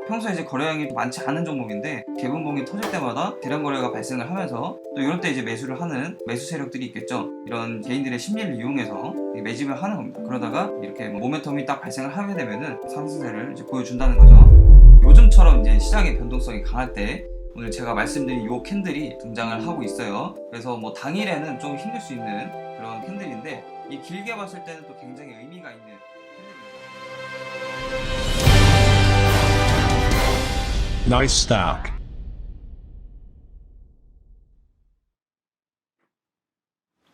평소에 이제 거래량이 많지 않은 종목인데 개분봉이 터질 때마다 대량 거래가 발생을 하면서 또 이럴 때 이제 매수를 하는 매수 세력들이 있겠죠. 이런 개인들의 심리를 이용해서 매집을 하는 겁니다. 그러다가 이렇게 모멘텀이 딱 발생을 하게 되면은 상승세를 이제 보여준다는 거죠. 요즘처럼 이제 시장의 변동성이 강할 때 오늘 제가 말씀드린 이 캔들이 등장을 하고 있어요. 그래서 뭐 당일에는 좀 힘들 수 있는 그런 캔들인데 이 길게 봤을 때는 또 굉장히 의미가 있는 캔들입니다. Nice stack.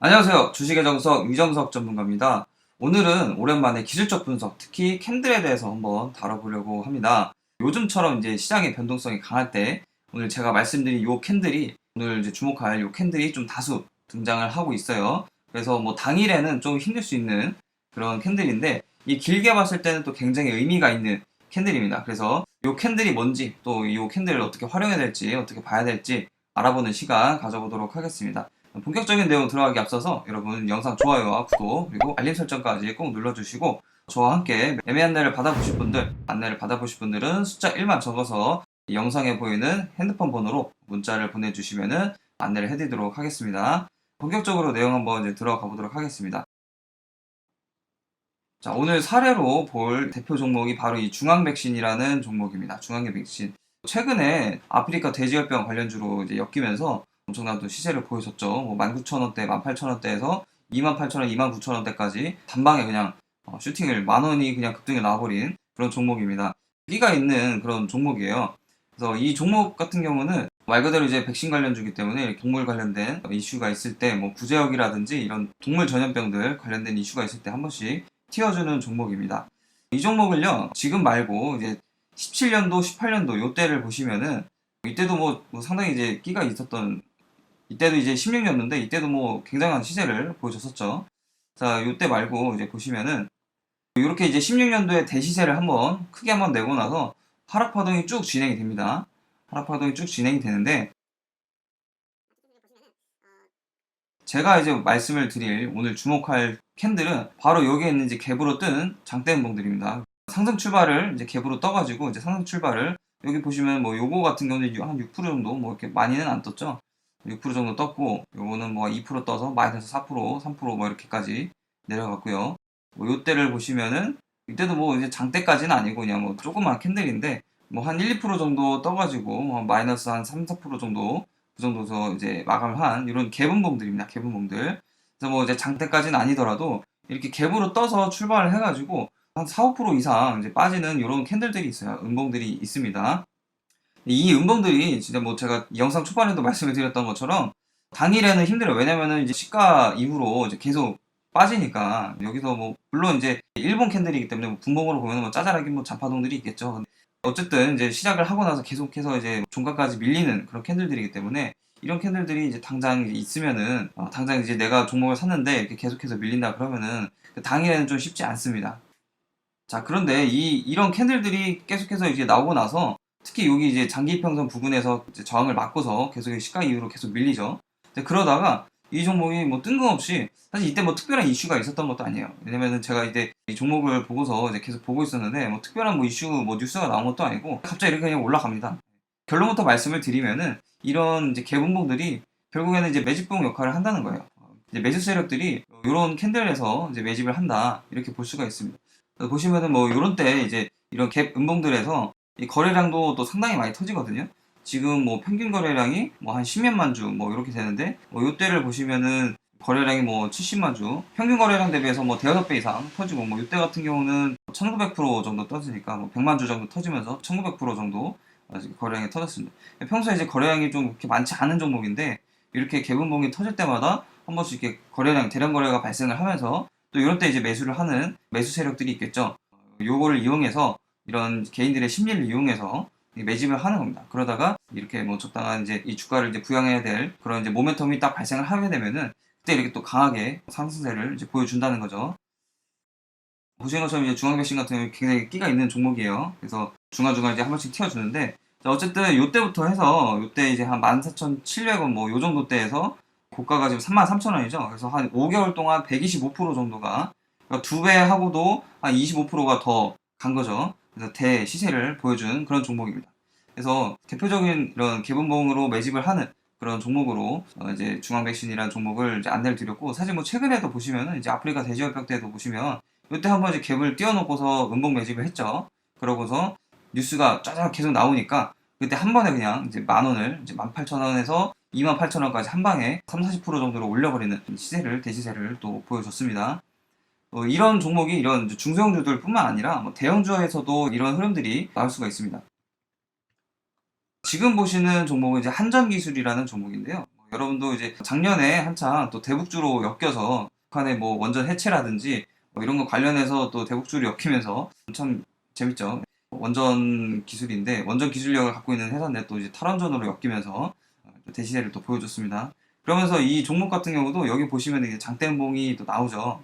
안녕하세요. 주식의 정석 유정석 전문가입니다. 오늘은 오랜만에 기술적 분석, 특히 캔들에 대해서 한번 다뤄보려고 합니다. 요즘처럼 이제 시장의 변동성이 강할 때 오늘 제가 말씀드린 이 캔들이 오늘 이제 주목할 이 캔들이 좀 다수 등장을 하고 있어요. 그래서 뭐 당일에는 좀 힘들 수 있는 그런 캔들인데 이 길게 봤을 때는 또 굉장히 의미가 있는 캔들입니다. 그래서 이 캔들이 뭔지 또 이 캔들을 어떻게 활용해야 될지 어떻게 봐야 될지 알아보는 시간 가져보도록 하겠습니다. 본격적인 내용 들어가기 앞서서 여러분 영상 좋아요와 구독 그리고 알림 설정까지 꼭 눌러주시고 저와 함께 매매 안내를 받아보실 분들, 안내를 받아보실 분들은 숫자 1만 적어서 이 영상에 보이는 핸드폰 번호로 문자를 보내주시면 안내를 해드리도록 하겠습니다. 본격적으로 내용 한번 이제 들어가 보도록 하겠습니다. 자, 오늘 사례로 볼 대표 종목이 바로 이 중앙백신이라는 종목입니다. 중앙계 백신. 최근에 아프리카 돼지열병 관련주로 이제 엮이면서 엄청난 또 시세를 보여줬죠. 뭐 19,000원대, 18,000원대에서 28,000원, 29,000원대까지 단방에 그냥 슈팅을 10,000원이 그냥 급등에 나와버린 그런 종목입니다. 끼가 있는 그런 종목이에요. 그래서 이 종목 같은 경우는 말 그대로 이제 백신 관련주기 때문에 동물 관련된 이슈가 있을 때 뭐 구제역이라든지 이런 동물 전염병들 관련된 이슈가 있을 때 한 번씩 튀어주는 종목입니다. 이 종목을요, 지금 말고 이제 17년도, 18년도 요때를 보시면은 이때도 뭐 상당히 이제 끼가 있었던 이때도 이제 16년도인데 이때도 뭐 굉장한 시세를 보여줬었죠. 자, 요때 말고 이제 보시면은 이렇게 이제 16년도에 대시세를 한번 크게 한번 내고 나서 하락 파동이 쭉 진행이 됩니다. 하락 파동이 쭉 진행이 되는데 제가 이제 말씀을 드릴 오늘 주목할 캔들은 바로 여기에 있는 이제 갭으로 뜬 장대 음봉들입니다. 상승 출발을 이제 갭으로 떠가지고 이제 상승 출발을 여기 보시면 뭐 요거 같은 경우는 한 6% 정도 뭐 이렇게 많이는 안 떴죠. 6% 정도 떴고 요거는 뭐 2% 떠서 마이너스 4%, 3%뭐 이렇게까지 내려갔고요. 뭐 요때를 보시면은 이때도 뭐 이제 장대까지는 아니고 그냥 뭐 조그만 캔들인데 뭐 한 1, 2% 정도 떠가지고 마이너스 한 3, 4% 정도 그 정도서 이제 마감을 한 이런 갭음봉들입니다. 갭음봉들. 그래서 뭐 이제 장대까지는 아니더라도 이렇게 갭으로 떠서 출발을 해가지고 한 4, 5% 이상 이제 빠지는 이런 캔들들이 있어요. 음봉들이 있습니다. 이 음봉들이 진짜 뭐 제가 영상 초반에도 말씀을 드렸던 것처럼 당일에는 힘들어요. 왜냐면은 이제 시가 이후로 이제 계속 빠지니까 여기서 뭐 물론 이제 일본 캔들이기 때문에 뭐 분봉으로 보면은 뭐 짜잘하게 뭐 잔파동들이 있겠죠. 어쨌든 이제 시작을 하고 나서 계속해서 이제 종가까지 밀리는 그런 캔들들이기 때문에 이런 캔들들이 이제 당장 이제 있으면은 당장 이제 내가 종목을 샀는데 이렇게 계속해서 밀린다 그러면은 그 당일에는 좀 쉽지 않습니다. 자, 그런데 이런 캔들들이 계속해서 이제 나오고 나서 특히 여기 이제 장기 이평선 부근에서 이제 저항을 맞고서 계속 시가 이후로 계속 밀리죠. 근데 그러다가 이 종목이 뭐 뜬금없이 사실 이때 뭐 특별한 이슈가 있었던 것도 아니에요. 왜냐면은 제가 이제 이 종목을 보고서 이제 계속 보고 있었는데 뭐 특별한 뭐 이슈 뭐 뉴스가 나온 것도 아니고 갑자기 이렇게 그냥 올라갑니다. 결론부터 말씀을 드리면은 이런 이제 개분봉들이 결국에는 이제 매집봉 역할을 한다는 거예요. 이제 매수 세력들이 이런 캔들에서 이제 매집을 한다 이렇게 볼 수가 있습니다. 보시면은 뭐 요런 때 이제 이런 갭 음봉들에서 이 거래량도 또 상당히 많이 터지거든요. 지금 뭐 평균 거래량이 뭐 한 10몇만 주 뭐 이렇게 되는데 뭐 요때를 보시면은 거래량이 뭐 70만 주 평균 거래량 대비해서 뭐 대여섯 배 이상 터지고 뭐 요때 같은 경우는 1900% 정도 터지니까 뭐 100만 주 정도 터지면서 1900% 정도 거래량이 터졌습니다. 평소에 이제 거래량이 좀 그렇게 많지 않은 종목인데 이렇게 갭음봉이 터질 때마다 한 번씩 이렇게 거래량 대량 거래가 발생을 하면서 또 이럴 때 이제 매수를 하는 매수 세력들이 있겠죠. 요거를 이용해서 이런 개인들의 심리를 이용해서 매집을 하는 겁니다. 그러다가 이렇게 뭐 적당한 이제 이 주가를 이제 부양해야 될 그런 이제 모멘텀이 딱 발생을 하게 되면은 그때 이렇게 또 강하게 상승세를 이제 보여준다는 거죠. 보시는 것처럼 이제 중앙백신 같은 경우 굉장히 끼가 있는 종목이에요. 그래서 중간중간 이제 한 번씩 튀어주는데 자, 어쨌든 요때부터 해서 요때 이제 한 14,700원 뭐 요 정도 때에서 고가가 지금 33,000원이죠. 그래서 한 5개월 동안 125% 정도가 그러니까 2배 하고도 한 25%가 더 간 거죠. 그래서 대시세를 보여준 그런 종목입니다. 그래서 대표적인 이런 개분봉으로 매집을 하는 그런 종목으로 이제 중앙백신이라는 종목을 이제 안내를 드렸고, 사실 뭐 최근에도 보시면은 이제 아프리카 돼지열병 때도 보시면 이때 한번 이제 갭을 띄워놓고서 음봉 매집을 했죠. 그러고서 뉴스가 쫙쫙 계속 나오니까 그때 한 번에 그냥 이제 10,000원을 이제 18,000원에서 28,000원까지 한 방에 30-40% 정도로 올려버리는 대시세를 또 보여줬습니다. 이런 종목이 이런 중소형주들 뿐만 아니라 뭐 대형주에서도 이런 흐름들이 나올 수가 있습니다. 지금 보시는 종목은 이제 한전기술이라는 종목인데요. 여러분도 이제 작년에 한창 또 대북주로 엮여서 북한의 뭐 원전 해체라든지 뭐 이런 거 관련해서 또 대북주로 엮이면서 참 재밌죠. 원전 기술인데 원전 기술력을 갖고 있는 회사인데 또 이제 탈원전으로 엮이면서 대시세를 또 보여줬습니다. 그러면서 이 종목 같은 경우도 여기 보시면 이제 장대음봉이 또 나오죠.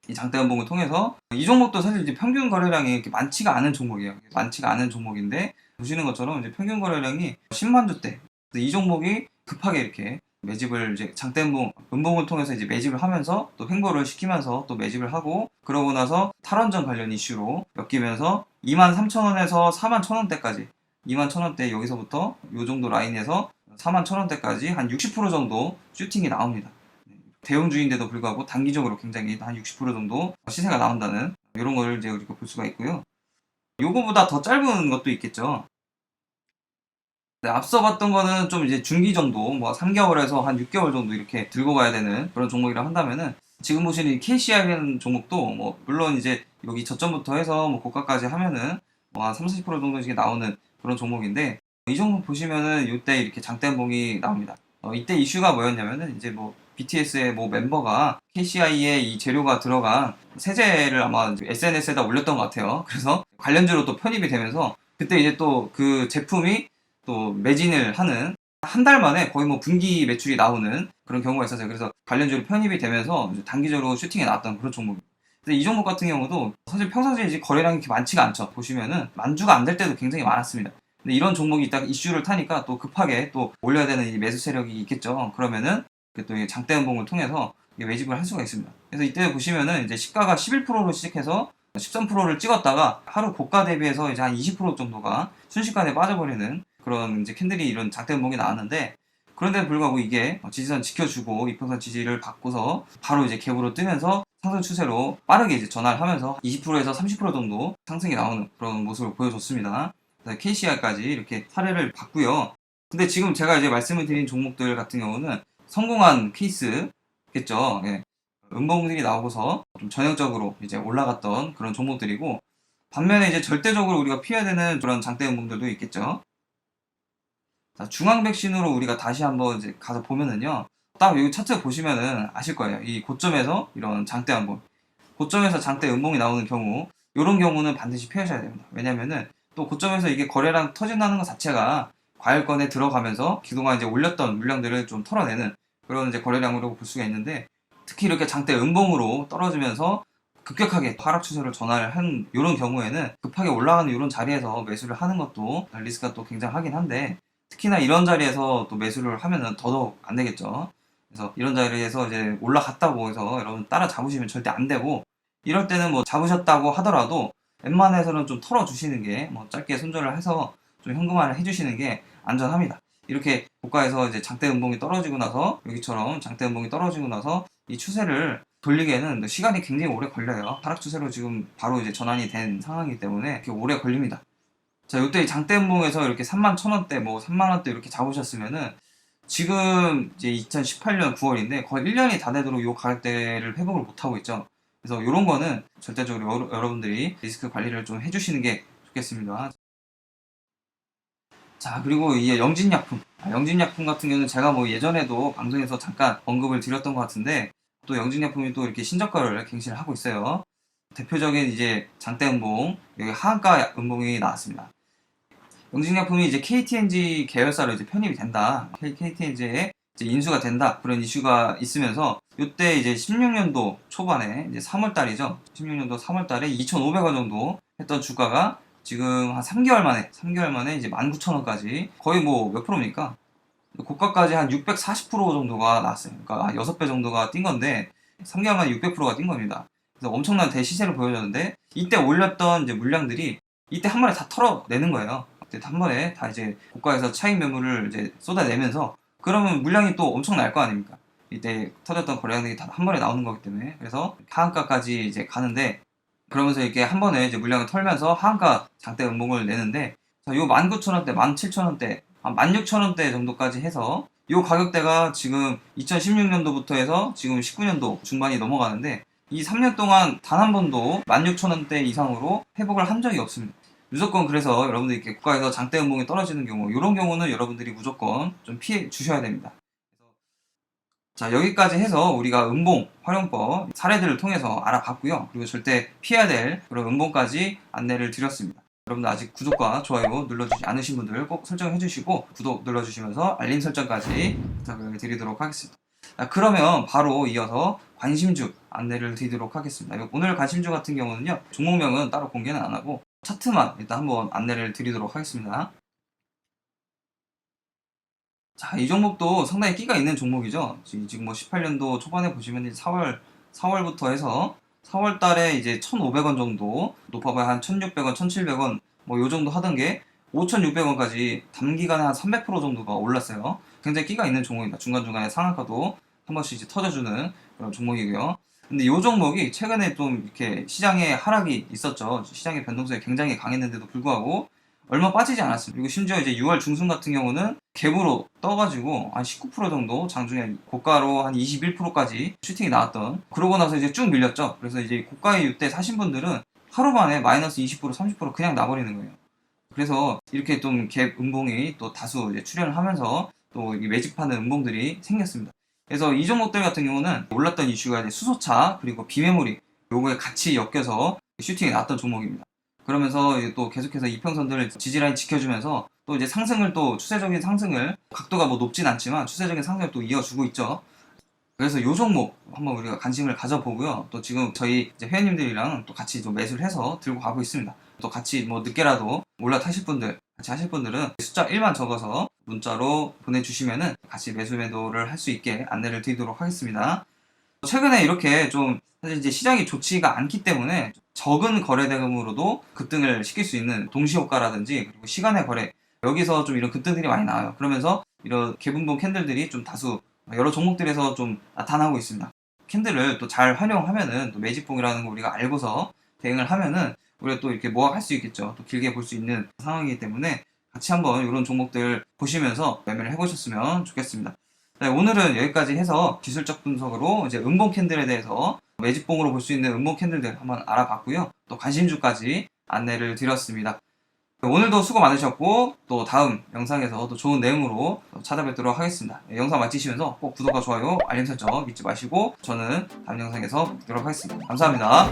이 장대음봉을 통해서 이 종목도 사실 이제 평균 거래량이 이렇게 많지가 않은 종목이에요. 많지가 않은 종목인데 보시는 것처럼 이제 평균 거래량이 10만 주대. 이 종목이 급하게 이렇게 매집을 이제 장대음봉, 음봉을 통해서 이제 매집을 하면서 또 횡보를 시키면서 또 매집을 하고, 그러고 나서 탈원전 관련 이슈로 엮이면서 23,000원에서 41,000원대까지 21,000원대 여기서부터 요 정도 라인에서 41,000원대까지 한 60% 정도 슈팅이 나옵니다. 대형주인데도 불구하고 단기적으로 굉장히 한 60% 정도 시세가 나온다는 이런 걸 이제 우리가 볼 수가 있고요. 요거보다 더 짧은 것도 있겠죠. 네, 앞서 봤던 거는 좀 이제 중기 정도, 뭐 3개월에서 한 6개월 정도 이렇게 들고 가야 되는 그런 종목이라 한다면은, 지금 보시는 이 KCI라는 종목도 뭐 물론 이제 여기 저점부터 해서 뭐 고가까지 하면은 뭐 한 30% 정도 이게 나오는 그런 종목인데, 이 종목 보시면은 이때 이렇게 장대봉이 나옵니다. 이때 이슈가 뭐였냐면은 이제 뭐 BTS의 뭐 멤버가 KCI에 이 재료가 들어간 세제를 아마 SNS에다 올렸던 것 같아요. 그래서 관련주로 또 편입이 되면서 그때 이제 또 그 제품이 또 매진을 하는, 한 달 만에 거의 뭐 분기 매출이 나오는 그런 경우가 있었어요. 그래서 관련주로 편입이 되면서 단기적으로 슈팅에 나왔던 그런 종목입니다. 근데 이 종목 같은 경우도 사실 평상시에 이제 거래량이 이렇게 많지가 않죠. 보시면은 만주가 안 될 때도 굉장히 많았습니다. 근데 이런 종목이 딱 이슈를 타니까 또 급하게 또 올려야 되는 이 매수 세력이 있겠죠. 그러면은 또 장대음봉을 통해서 매집을 할 수가 있습니다. 그래서 이때 보시면은 이제 시가가 11%로 시작해서 13%를 찍었다가 하루 고가 대비해서 이제 한 20% 정도가 순식간에 빠져버리는 그런 이제 캔들이 이런 장대음봉이 나왔는데, 그런데도 불구하고 이게 지지선 지켜주고 이평선 지지를 받고서 바로 이제 갭으로 뜨면서 상승 추세로 빠르게 이제 전환을 하면서 20%에서 30% 정도 상승이 나오는 그런 모습을 보여줬습니다. KCI까지 이렇게 사례를 봤고요. 근데 지금 제가 이제 말씀을 드린 종목들 같은 경우는 성공한 케이스겠죠. 예. 음봉들이 나오고서 좀 전형적으로 이제 올라갔던 그런 종목들이고, 반면에 이제 절대적으로 우리가 피해야 되는 그런 장대 음봉들도 있겠죠. 자, 중앙백신으로 우리가 다시 한번 이제 가서 보면은요, 딱 여기 차트 보시면은 아실 거예요. 이 고점에서 이런 장대 음봉, 고점에서 장대 음봉이 나오는 경우, 이런 경우는 반드시 피하셔야 됩니다. 왜냐면은 또 고점에서 이게 거래량 터진다는 것 자체가 과열권에 들어가면서 그동안 이제 올렸던 물량들을 좀 털어내는 그런 이제 거래량으로 볼 수가 있는데, 특히 이렇게 장대 음봉으로 떨어지면서 급격하게 하락 추세를 전환을 한 이런 경우에는 급하게 올라가는 이런 자리에서 매수를 하는 것도 리스크가 또 굉장하긴 한데, 특히나 이런 자리에서 또 매수를 하면은 더더욱 안 되겠죠. 그래서 이런 자리에서 이제 올라갔다고 해서 여러분 따라 잡으시면 절대 안 되고, 이럴 때는 뭐 잡으셨다고 하더라도 웬만해서는 좀 털어주시는 게, 뭐 짧게 손절을 해서 좀 현금화를 해주시는 게 안전합니다. 이렇게 고가에서 이제 장대 음봉이 떨어지고 나서, 여기처럼 장대 음봉이 떨어지고 나서 이 추세를 돌리기에는 시간이 굉장히 오래 걸려요. 하락 추세로 지금 바로 이제 전환이 된 상황이기 때문에 이렇게 오래 걸립니다. 자, 요때 장대음봉에서 이렇게 31,000원대, 뭐 3만원대 이렇게 잡으셨으면은 지금 이제 2018년 9월인데 거의 1년이 다 되도록 요 가격대를 회복을 못하고 있죠. 그래서 요런 거는 절대적으로 여러분들이 리스크 관리를 좀 해주시는 게 좋겠습니다. 자, 그리고 이제 영진약품. 영진약품 같은 경우는 제가 뭐 예전에도 방송에서 잠깐 언급을 드렸던 것 같은데, 또 영진약품이 또 이렇게 신저가를 갱신을 하고 있어요. 대표적인 이제 장대음봉, 여기 하한가 음봉이 나왔습니다. 영진약품이 이제 KTNG 계열사로 이제 편입이 된다. KTNG에 이제 인수가 된다. 그런 이슈가 있으면서 이때 이제 16년도 초반에 이제 3월달이죠. 16년도 3월달에 2,500원 정도 했던 주가가 지금 한 3개월 만에 이제 19,000원까지 거의 뭐 몇 프로입니까? 고가까지 한 640% 정도가 나왔어요. 그러니까 6배 정도가 뛴 건데 3개월 만에 600%가 뛴 겁니다. 그래서 엄청난 대시세를 보여줬는데, 이때 올렸던 이제 물량들이 이때 한 번에 다 털어내는 거예요. 이때 한 번에 다 이제 고가에서 차익 매물을 이제 쏟아내면서, 그러면 물량이 또 엄청 날 거 아닙니까? 이때 터졌던 거래량들이 다 한 번에 나오는 거기 때문에. 그래서 하한가까지 이제 가는데, 그러면서 이렇게 한 번에 이제 물량을 털면서 하한가 장대 음봉을 내는데, 요 19,000원대, 17,000원대, 한 16,000원대 정도까지 해서 요 가격대가 지금 2016년도부터 해서 지금 19년도 중반이 넘어가는데, 이 3년 동안 단 한 번도 16,000원대 이상으로 회복을 한 적이 없습니다. 무조건. 그래서 여러분들이 이렇게 국가에서 장대 음봉이 떨어지는 경우, 이런 경우는 여러분들이 무조건 좀 피해 주셔야 됩니다. 자, 여기까지 해서 우리가 음봉 활용법 사례들을 통해서 알아봤고요. 그리고 절대 피해야 될 그런 음봉까지 안내를 드렸습니다. 여러분들 아직 구독과 좋아요 눌러주지 않으신 분들 꼭 설정해 주시고, 구독 눌러주시면서 알림 설정까지 부탁을 드리도록 하겠습니다. 자, 그러면 바로 이어서 관심주 안내를 드리도록 하겠습니다. 오늘 관심주 같은 경우는요, 종목명은 따로 공개는 안 하고 차트만 일단 한번 안내를 드리도록 하겠습니다. 자, 이 종목도 상당히 끼가 있는 종목이죠. 지금 뭐 18년도 초반에 보시면 4월부터 해서 4월 달에 이제 1,500원 정도, 높아봐야 한 1,600원, 1,700원 뭐 요 정도 하던 게 5,600원까지 단기간에 한 300% 정도가 올랐어요. 굉장히 끼가 있는 종목입니다. 중간중간에 상한가도 한 번씩 이제 터져주는 그런 종목이고요. 근데 이 종목이 최근에 좀 이렇게 시장에 하락이 있었죠. 시장의 변동성이 굉장히 강했는데도 불구하고 얼마 빠지지 않았습니다. 그리고 심지어 이제 6월 중순 같은 경우는 갭으로 떠가지고 한 19% 정도, 장중에 고가로 한 21%까지 슈팅이 나왔던, 그러고 나서 이제 쭉 밀렸죠. 그래서 이제 고가의 이때 사신 분들은 하루 만에 마이너스 20%, 30% 그냥 나버리는 거예요. 그래서 이렇게 좀 갭 음봉이 또 다수 이제 출현을 하면서 또 매집하는 음봉들이 생겼습니다. 그래서 이 종목들 같은 경우는 올랐던 이슈가 이제 수소차 그리고 비메모리, 요거에 같이 엮여서 슈팅이 나왔던 종목입니다. 그러면서 또 계속해서 이평선들을 지지라인 지켜주면서 또 이제 상승을, 또 추세적인 상승을, 각도가 뭐 높진 않지만 추세적인 상승을 또 이어주고 있죠. 그래서 요 종목 한번 우리가 관심을 가져보고요. 또 지금 저희 이제 회원님들이랑 또 같이 좀 매수를 해서 들고 가고 있습니다. 또 같이 뭐 늦게라도 올라타실 분들, 같이 하실 분들은 숫자 1만 적어서 문자로 보내주시면은 같이 매수 매도를 할 수 있게 안내를 드리도록 하겠습니다. 최근에 이렇게 좀 사실 이제 시장이 좋지가 않기 때문에 적은 거래대금으로도 급등을 시킬 수 있는 동시효과라든지, 그리고 시간의 거래, 여기서 좀 이런 급등들이 많이 나와요. 그러면서 이런 개분봉 캔들들이 좀 다수 여러 종목들에서 좀 나타나고 있습니다. 캔들을 또 잘 활용하면은, 또 매집봉이라는 거 우리가 알고서 대응을 하면은 우리가 또 이렇게 모아갈 수 있겠죠. 또 길게 볼 수 있는 상황이기 때문에 같이 한번 이런 종목들 보시면서 매매를 해보셨으면 좋겠습니다. 네, 오늘은 여기까지 해서 기술적 분석으로 이제 음봉 캔들에 대해서 매집봉으로 볼 수 있는 음봉 캔들들 한번 알아봤고요. 또 관심주까지 안내를 드렸습니다. 오늘도 수고 많으셨고, 또 다음 영상에서 또 좋은 내용으로 찾아뵙도록 하겠습니다. 영상 마치시면서 꼭 구독과 좋아요, 알림 설정 잊지 마시고, 저는 다음 영상에서 뵙도록 하겠습니다. 감사합니다.